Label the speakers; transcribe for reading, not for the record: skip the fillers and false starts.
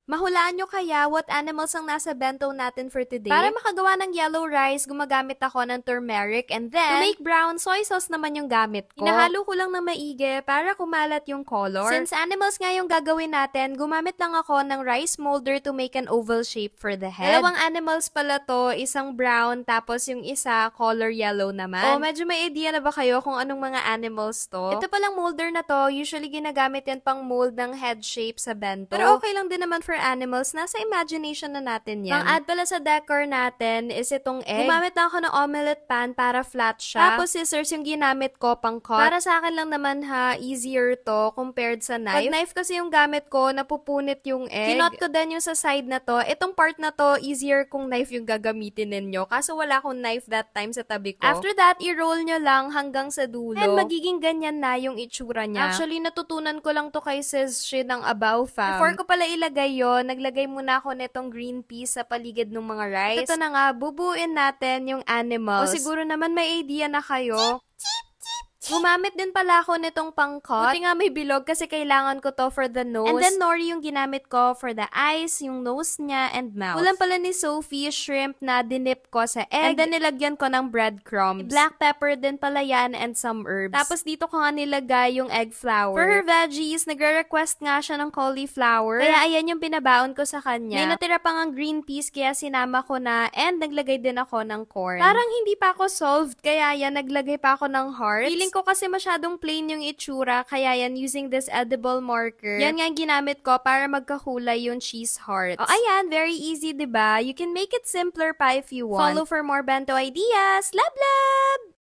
Speaker 1: Mahulaan nyo kaya what animals ang nasa bento natin for today? Para makagawa ng yellow rice, gumagamit ako ng turmeric and then, to make brown, soy sauce naman yung gamit ko. Hinahalo ko lang ng maigi para kumalat yung color. Since animals nga yung gagawin natin, gumamit lang ako ng rice molder to make an oval shape for the head. Dalawang animals pala to, isang brown, tapos yung isa color yellow naman. Oh, medyo may idea na ba kayo kung anong mga animals to? Ito palang molder na to, usually ginagamit yan pang mold ng head shape sa bento. Pero okay lang din naman for animals, nasa imagination na natin yan. Pang-add pala sa decor natin is itong egg. Gumamit na ako ng omelette pan para flat siya. Tapos scissors yung ginamit ko pang cut. Para sa akin lang naman ha, easier to compared sa knife. Pag knife kasi yung gamit ko, napupunit yung egg. Kinot ko din yung sa side na to. Itong part na to, easier kung knife yung gagamitin ninyo. Kaso wala akong knife that time sa tabi ko. After that, i-roll nyo lang hanggang sa dulo. And magiging ganyan na yung itsura niya. Actually, natutunan ko lang to kay Sis Shi ng Abaw Fam. Before ko pala ilagay yun, naglagay muna ako nitong green peas sa paligid ng mga rice. Ito na nga, bubuin natin yung animals. O siguro naman may idea na kayo. Gumamit din pala ako nitong pang-cut. Buti nga may bilog kasi kailangan ko to for the nose. And then nori yung ginamit ko for the eyes, yung nose niya, and mouth. Ulam pala ni Sophie, shrimp na dinip ko sa egg. And then nilagyan ko ng breadcrumbs. Black pepper din pala yan and some herbs. Tapos dito ko nga nilagay yung egg flour. For her veggies, nagre-request nga siya ng cauliflower. Kaya ayan yung pinabaon ko sa kanya. May natira pa nga green peas kaya sinama ko na and naglagay din ako ng corn. Parang hindi pa ako solved kaya yan naglagay pa ako ng hearts. Feeling ko kasi masyadong plain yung itsura, kaya yan using this edible marker. Yan nga ginamit ko para magkakulay yung cheese hearts. O ayan, very easy, 'di ba? You can make it simpler pa if you want. Follow for more bento ideas. Love, love!